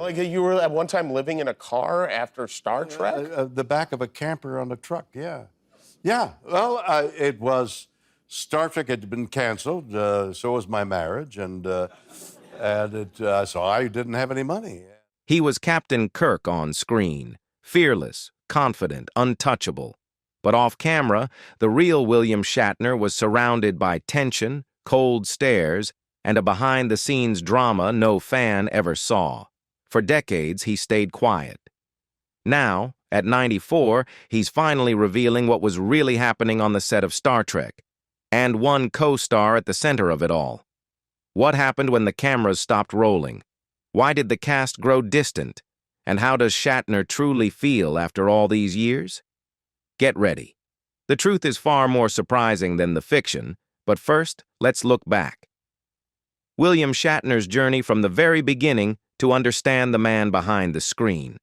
Like you were at one time living in a car after Star Trek? The back of a camper on a truck, yeah. Yeah, well, it was, Star Trek had been canceled, so was my marriage, so I didn't have any money. He was Captain Kirk on screen, fearless, confident, untouchable. But off camera, the real William Shatner was surrounded by tension, cold stares, and a behind-the-scenes drama no fan ever saw. For decades, he stayed quiet. Now, at 94, he's finally revealing what was really happening on the set of Star Trek, and one co-star at the center of it all. What happened when the cameras stopped rolling? Why did the cast grow distant? And how does Shatner truly feel after all these years? Get ready. The truth is far more surprising than the fiction, but first, let's look back. William Shatner's journey from the very beginning to understand the man behind the screen.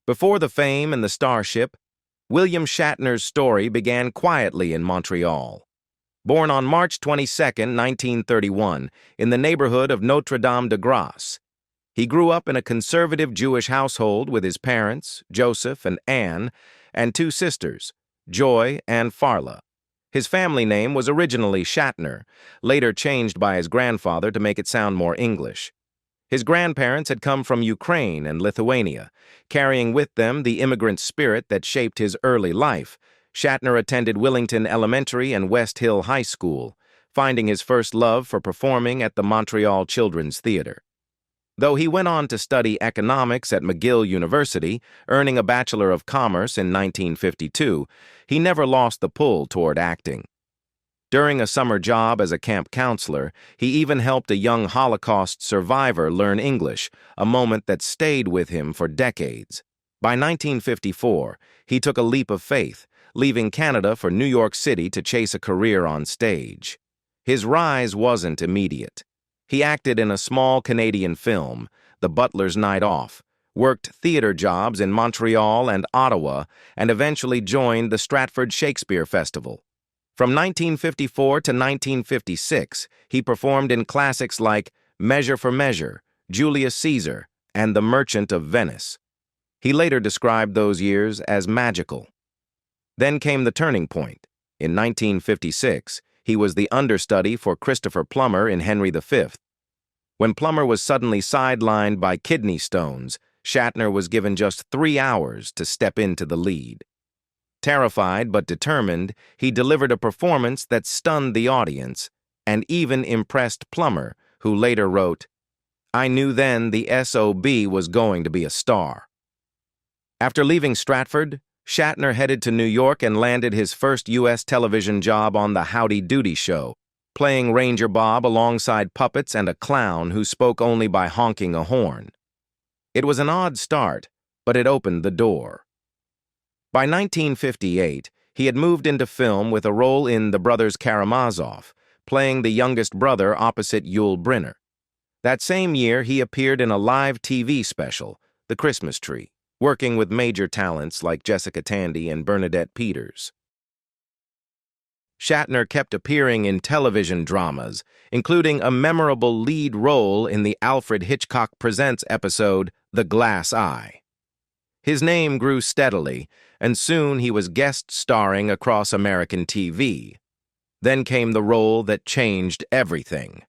Before the fame and the starship, William Shatner's story began quietly in Montreal. Born on March 22, 1931, in the neighborhood of Notre-Dame-de-Grâce, he grew up in a conservative Jewish household with his parents, Joseph and Anne, and two sisters, Joy and Farla. His family name was originally Shatner, later changed by his grandfather to make it sound more English. His grandparents had come from Ukraine and Lithuania, carrying with them the immigrant spirit that shaped his early life. Shatner attended Willington Elementary and West Hill High School, finding his first love for performing at the Montreal Children's Theatre. Though he went on to study economics at McGill University, earning a Bachelor of Commerce in 1952, he never lost the pull toward acting. During a summer job as a camp counselor, he even helped a young Holocaust survivor learn English, a moment that stayed with him for decades. By 1954, he took a leap of faith, leaving Canada for New York City to chase a career on stage. His rise wasn't immediate. He acted in a small Canadian film, The Butler's Night Off, worked theater jobs in Montreal and Ottawa, and eventually joined the Stratford Shakespeare Festival. From 1954 to 1956, he performed in classics like Measure for Measure, Julius Caesar, and The Merchant of Venice. He later described those years as magical. Then came the turning point. In 1956, he was the understudy for Christopher Plummer in Henry V. When Plummer was suddenly sidelined by kidney stones, Shatner was given just 3 hours to step into the lead. Terrified but determined, he delivered a performance that stunned the audience and even impressed Plummer, who later wrote, "I knew then the SOB was going to be a star." After leaving Stratford, Shatner headed to New York and landed his first U.S. television job on the Howdy Doody Show, playing Ranger Bob alongside puppets and a clown who spoke only by honking a horn. It was an odd start, but it opened the door. By 1958, he had moved into film with a role in The Brothers Karamazov, playing the youngest brother opposite Yul Brynner. That same year, he appeared in a live TV special, The Christmas Tree, working with major talents like Jessica Tandy and Bernadette Peters. Shatner kept appearing in television dramas, including a memorable lead role in the Alfred Hitchcock Presents episode, The Glass Eye. His name grew steadily, and soon he was guest starring across American TV. Then came the role that changed everything.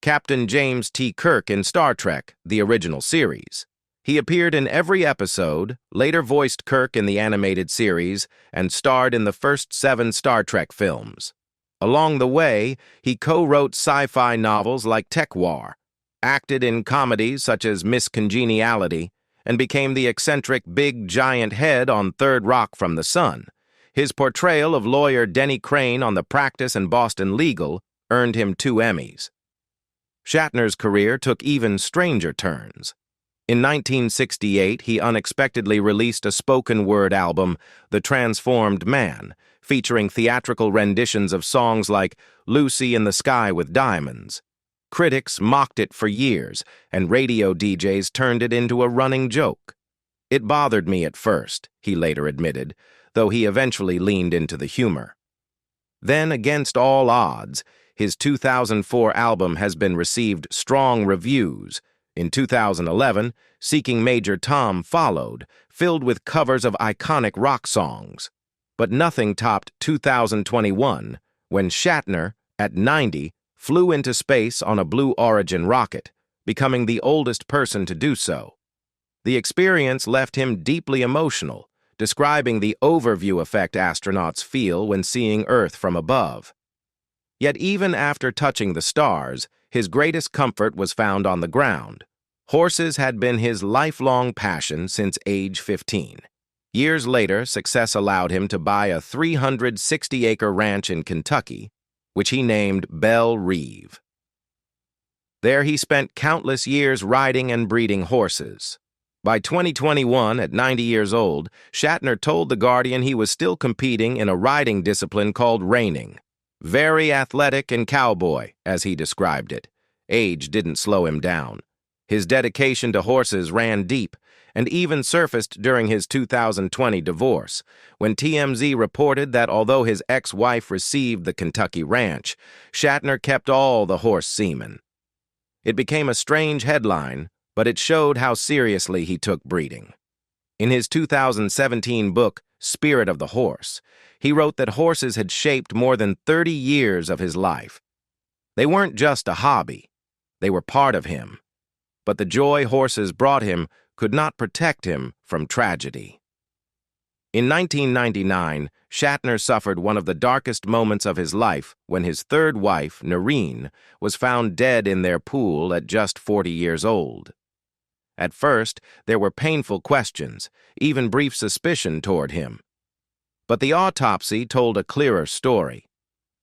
Captain James T. Kirk in Star Trek, the original series. He appeared in every episode, later voiced Kirk in the animated series, and starred in the first 7 Star Trek films. Along the way, he co-wrote sci-fi novels like Tech War, acted in comedies such as Miss Congeniality, and became the eccentric big giant head on Third Rock from the Sun. His portrayal of lawyer Denny Crane on The Practice and Boston Legal earned him 2 Emmys. Shatner's career took even stranger turns. In 1968, he unexpectedly released a spoken-word album, The Transformed Man, featuring theatrical renditions of songs like Lucy in the Sky with Diamonds. Critics mocked it for years, and radio DJs turned it into a running joke. It bothered me at first, he later admitted, though he eventually leaned into the humor. Then, against all odds, his 2004 album has been received strong reviews, In 2011, Seeking Major Tom followed, filled with covers of iconic rock songs. But nothing topped 2021, when Shatner, at 90, flew into space on a Blue Origin rocket, becoming the oldest person to do so. The experience left him deeply emotional, describing the overview effect astronauts feel when seeing Earth from above. Yet even after touching the stars, his greatest comfort was found on the ground. Horses had been his lifelong passion since age 15. Years later, success allowed him to buy a 360-acre ranch in Kentucky, which he named Belle Reve. There he spent countless years riding and breeding horses. By 2021, at 90 years old, Shatner told The Guardian he was still competing in a riding discipline called reining. Very athletic and cowboy, as he described it. Age didn't slow him down. His dedication to horses ran deep, and even surfaced during his 2020 divorce, when TMZ reported that although his ex-wife received the Kentucky ranch, Shatner kept all the horse semen. It became a strange headline, but it showed how seriously he took breeding. In his 2017 book, Spirit of the Horse, he wrote that horses had shaped more than 30 years of his life. They weren't just a hobby, they were part of him. But the joy horses brought him could not protect him from tragedy. In 1999, Shatner suffered one of the darkest moments of his life when his third wife, Noreen, was found dead in their pool at just 40 years old. At first, there were painful questions, even brief suspicion toward him. But the autopsy told a clearer story.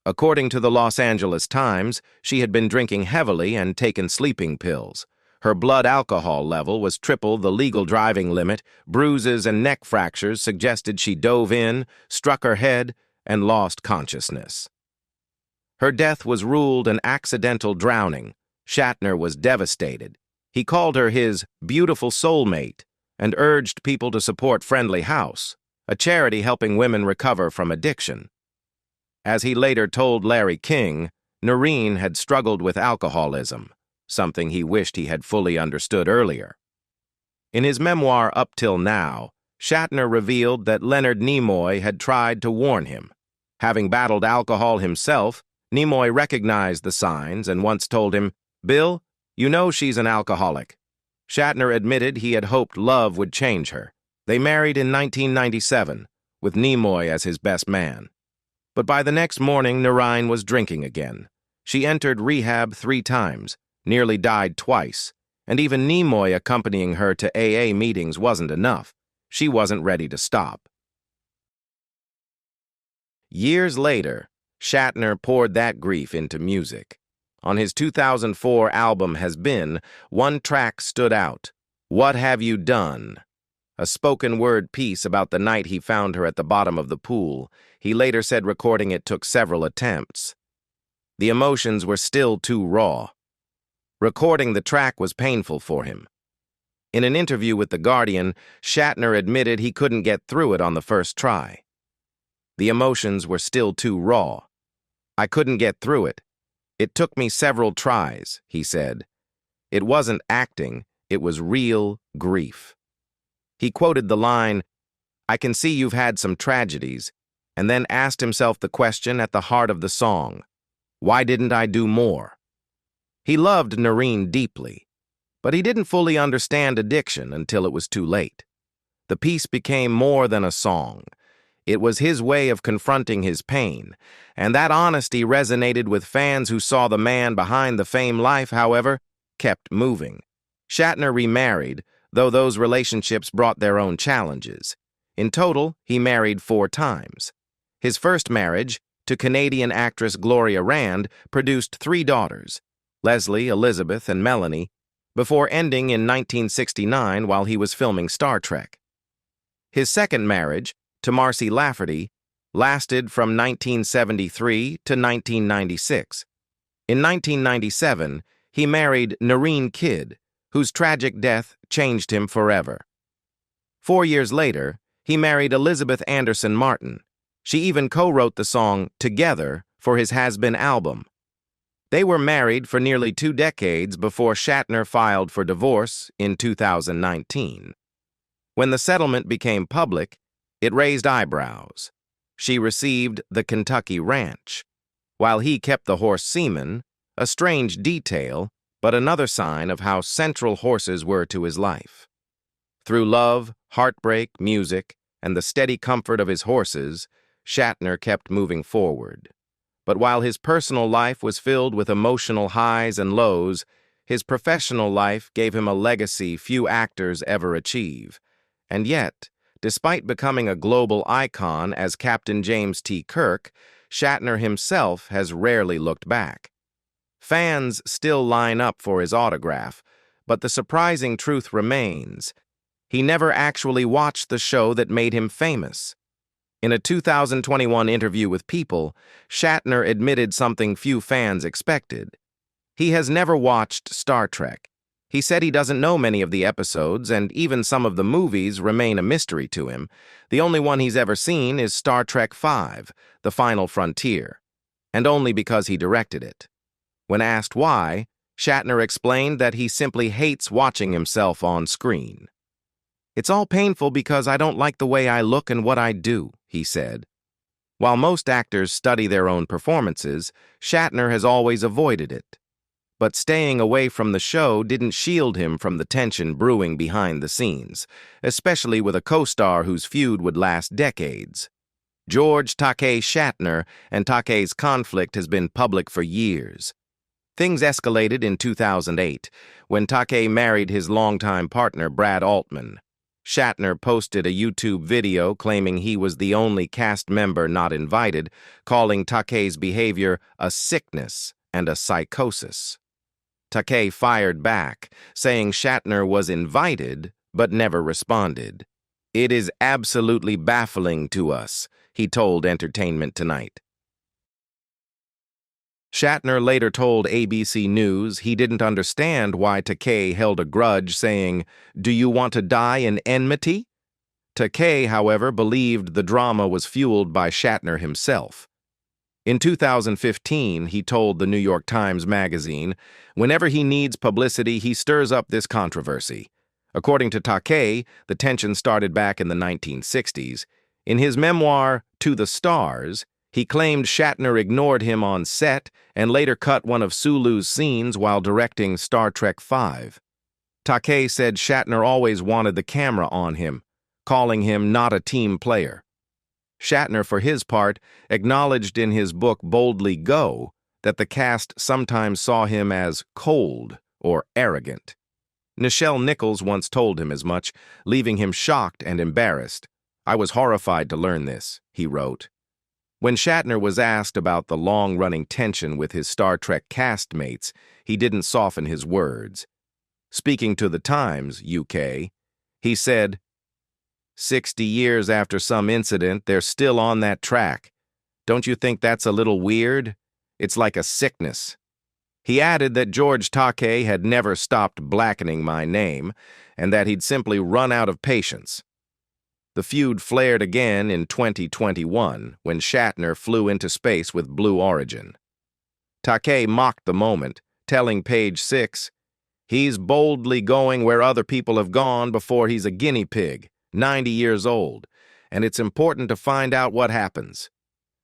According to the Los Angeles Times, she had been drinking heavily and taken sleeping pills. Her blood alcohol level was triple the legal driving limit. Bruises and neck fractures suggested she dove in, struck her head, and lost consciousness. Her death was ruled an accidental drowning. Shatner was devastated. He called her his beautiful soulmate and urged people to support Friendly House, a charity helping women recover from addiction. As he later told Larry King, Noreen had struggled with alcoholism, something he wished he had fully understood earlier. In his memoir Up Till Now, Shatner revealed that Leonard Nimoy had tried to warn him. Having battled alcohol himself, Nimoy recognized the signs and once told him, "Bill, you know she's an alcoholic." Shatner admitted he had hoped love would change her. They married in 1997, with Nimoy as his best man. But by the next morning, Noreen was drinking again. She entered rehab 3 times, nearly died twice, and even Nimoy accompanying her to AA meetings wasn't enough. She wasn't ready to stop. Years later, Shatner poured that grief into music. On his 2004 album Has Been, one track stood out, What Have You Done? A spoken-word piece about the night he found her at the bottom of the pool. He later said recording it took several attempts. The emotions were still too raw. Recording the track was painful for him. In an interview with The Guardian, Shatner admitted he couldn't get through it on the first try. The emotions were still too raw. I couldn't get through it. It took me several tries, he said. It wasn't acting, it was real grief. He quoted the line, "I can see you've had some tragedies," and then asked himself the question at the heart of the song, why didn't I do more? He loved Noreen deeply, but he didn't fully understand addiction until it was too late. The piece became more than a song. It was his way of confronting his pain, and that honesty resonated with fans who saw the man behind the fame life, however, kept moving. Shatner remarried, though those relationships brought their own challenges. In total, he married 4 times. His first marriage, to Canadian actress Gloria Rand, produced 3 daughters, Leslie, Elizabeth, and Melanie, before ending in 1969 while he was filming Star Trek. His second marriage, to Marcy Lafferty, lasted from 1973 to 1996. In 1997, he married Noreen Kidd, whose tragic death changed him forever. 4 years later, he married Elizabeth Anderson Martin. She even co-wrote the song Together for his Has Been album. They were married for nearly 2 decades before Shatner filed for divorce in 2019. When the settlement became public, it raised eyebrows. She received the Kentucky Ranch, while he kept the horse Seaman, a strange detail, but another sign of how central horses were to his life. Through love, heartbreak, music, and the steady comfort of his horses, Shatner kept moving forward. But while his personal life was filled with emotional highs and lows, his professional life gave him a legacy few actors ever achieve. And yet, despite becoming a global icon as Captain James T. Kirk, Shatner himself has rarely looked back. Fans still line up for his autograph, but the surprising truth remains. He never actually watched the show that made him famous. In a 2021 interview with People, Shatner admitted something few fans expected. He has never watched Star Trek. He said he doesn't know many of the episodes, and even some of the movies remain a mystery to him. The only one he's ever seen is Star Trek V, The Final Frontier, and only because he directed it. When asked why, Shatner explained that he simply hates watching himself on screen. "It's all painful because I don't like the way I look and what I do," he said. While most actors study their own performances, Shatner has always avoided it. But staying away from the show didn't shield him from the tension brewing behind the scenes, especially with a co-star whose feud would last decades. George Takei Shatner and Takei's conflict has been public for years. Things escalated in 2008, when Takei married his longtime partner Brad Altman. Shatner posted a YouTube video claiming he was the only cast member not invited, calling Takei's behavior a sickness and a psychosis. Takei fired back, saying Shatner was invited but never responded. "It is absolutely baffling to us," he told Entertainment Tonight. Shatner later told ABC News he didn't understand why Takei held a grudge, saying, "Do you want to die in enmity?" Takei, however, believed the drama was fueled by Shatner himself. In 2015, he told the New York Times Magazine, "Whenever he needs publicity, he stirs up this controversy." According to Takei, the tension started back in the 1960s. In his memoir, To the Stars, he claimed Shatner ignored him on set and later cut one of Sulu's scenes while directing Star Trek V. Takei said Shatner always wanted the camera on him, calling him not a team player. Shatner, for his part, acknowledged in his book Boldly Go that the cast sometimes saw him as cold or arrogant. Nichelle Nichols once told him as much, leaving him shocked and embarrassed. "I was horrified to learn this," he wrote. When Shatner was asked about the long-running tension with his Star Trek castmates, he didn't soften his words. Speaking to the Times, UK, he said, 60 years after some incident, they're still on that track. Don't you think that's a little weird? It's like a sickness." He added that George Takei had never stopped blackening my name, and that he'd simply run out of patience. The feud flared again in 2021, when Shatner flew into space with Blue Origin. Takei mocked the moment, telling Page 6, "He's boldly going where other people have gone before he's a guinea pig, 90 years old, and it's important to find out what happens."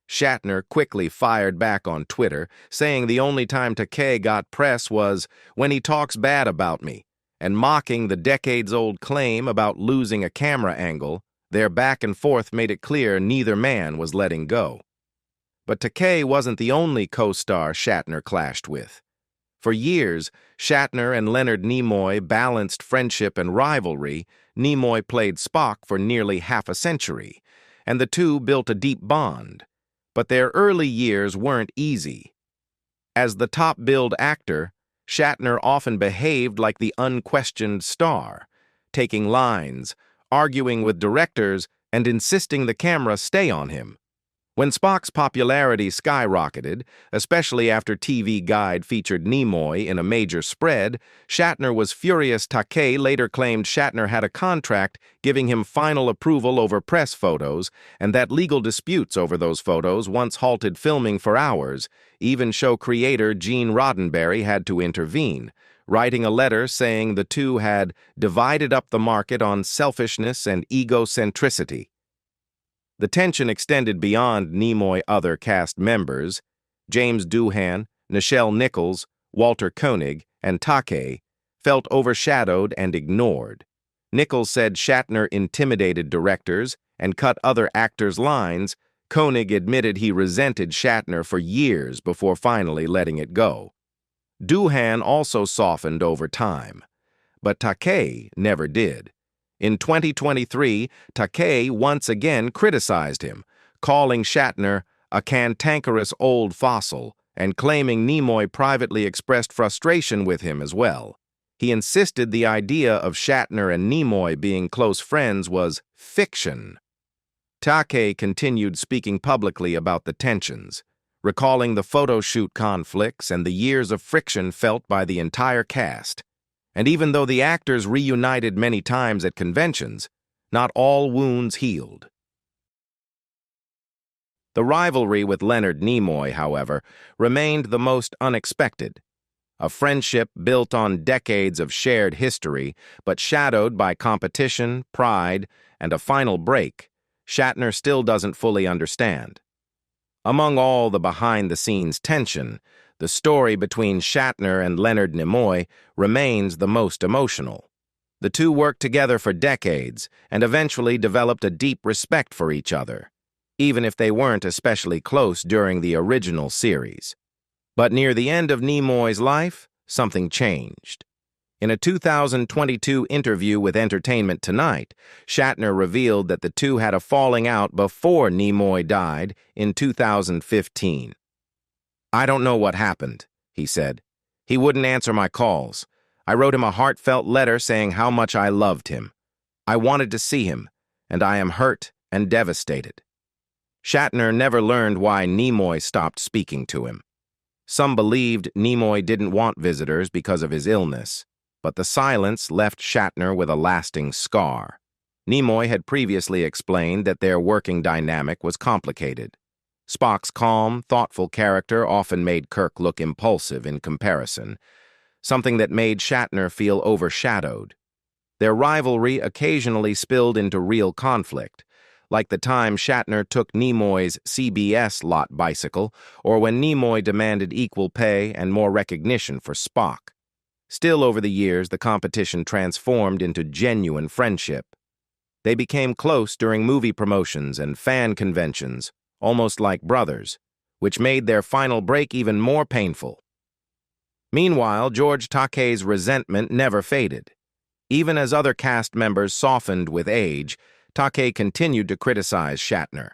Shatner quickly fired back on Twitter, saying the only time Takei got press was when he talks bad about me, and mocking the decades-old claim about losing a camera angle. Their back and forth made it clear neither man was letting go. But Takei wasn't the only co-star Shatner clashed with. For years, Shatner and Leonard Nimoy balanced friendship and rivalry. Nimoy played Spock for nearly half a century, and the two built a deep bond. But their early years weren't easy. As the top-billed actor, Shatner often behaved like the unquestioned star, taking lines, arguing with directors, and insisting the camera stay on him. When Spock's popularity skyrocketed, especially after TV Guide featured Nimoy in a major spread, Shatner was furious. Takei later claimed Shatner had a contract giving him final approval over press photos, and that legal disputes over those photos once halted filming for hours. Even show creator Gene Roddenberry had to intervene, writing a letter saying the two had divided up the market on selfishness and egocentricity. The tension extended beyond Nimoy. Other cast members, James Doohan, Nichelle Nichols, Walter Koenig, and Takei, felt overshadowed and ignored. Nichols said Shatner intimidated directors and cut other actors' lines. Koenig admitted he resented Shatner for years before finally letting it go. Doohan also softened over time, but Takei never did. In 2023, Takei once again criticized him, calling Shatner a cantankerous old fossil and claiming Nimoy privately expressed frustration with him as well. He insisted the idea of Shatner and Nimoy being close friends was fiction. Takei continued speaking publicly about the tensions, recalling the photo shoot conflicts and the years of friction felt by the entire cast. And even though the actors reunited many times at conventions, not all wounds healed. The rivalry with Leonard Nimoy, however, remained the most unexpected. A friendship built on decades of shared history, but shadowed by competition, pride, and a final break, Shatner still doesn't fully understand. Among all the behind-the-scenes tension, the story between Shatner and Leonard Nimoy remains the most emotional. The two worked together for decades and eventually developed a deep respect for each other, even if they weren't especially close during the original series. But near the end of Nimoy's life, something changed. In a 2022 interview with Entertainment Tonight, Shatner revealed that the two had a falling out before Nimoy died in 2015. "I don't know what happened," he said. "He wouldn't answer my calls. I wrote him a heartfelt letter saying how much I loved him. I wanted to see him, and I am hurt and devastated." Shatner never learned why Nimoy stopped speaking to him. Some believed Nimoy didn't want visitors because of his illness, but the silence left Shatner with a lasting scar. Nimoy had previously explained that their working dynamic was complicated. Spock's calm, thoughtful character often made Kirk look impulsive in comparison, something that made Shatner feel overshadowed. Their rivalry occasionally spilled into real conflict, like the time Shatner took Nimoy's CBS lot bicycle, or when Nimoy demanded equal pay and more recognition for Spock. Still, over the years, the competition transformed into genuine friendship. They became close during movie promotions and fan conventions, almost like brothers, which made their final break even more painful. Meanwhile, George Takei's resentment never faded. Even as other cast members softened with age, Takei continued to criticize Shatner.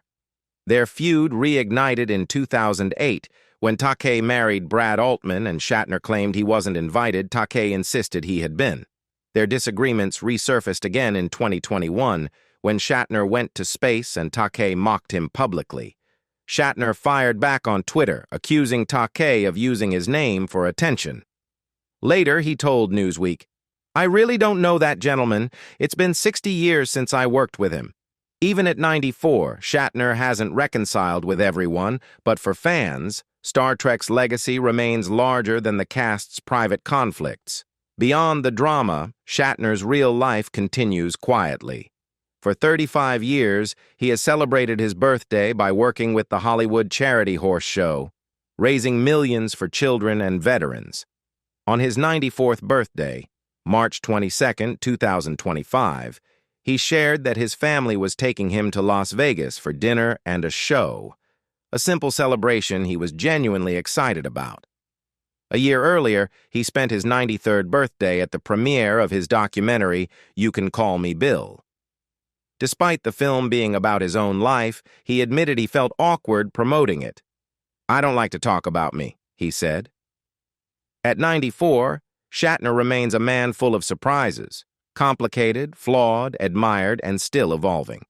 Their feud reignited in 2008, when Takei married Brad Altman and Shatner claimed he wasn't invited. Takei insisted he had been. Their disagreements resurfaced again in 2021, when Shatner went to space and Takei mocked him publicly. Shatner fired back on Twitter, accusing Takei of using his name for attention. Later, he told Newsweek, "I really don't know that gentleman. It's been 60 years since I worked with him. Even at 94, Shatner hasn't reconciled with everyone, but for fans, Star Trek's legacy remains larger than the cast's private conflicts. Beyond the drama, Shatner's real life continues quietly. For 35 years, he has celebrated his birthday by working with the Hollywood Charity Horse Show, raising millions for children and veterans. On his 94th birthday, March 22, 2025, he shared that his family was taking him to Las Vegas for dinner and a show, a simple celebration he was genuinely excited about. A year earlier, he spent his 93rd birthday at the premiere of his documentary, You Can Call Me Bill. Despite the film being about his own life, he admitted he felt awkward promoting it. "I don't like to talk about me," he said. At 94, Shatner remains a man full of surprises, complicated, flawed, admired, and still evolving.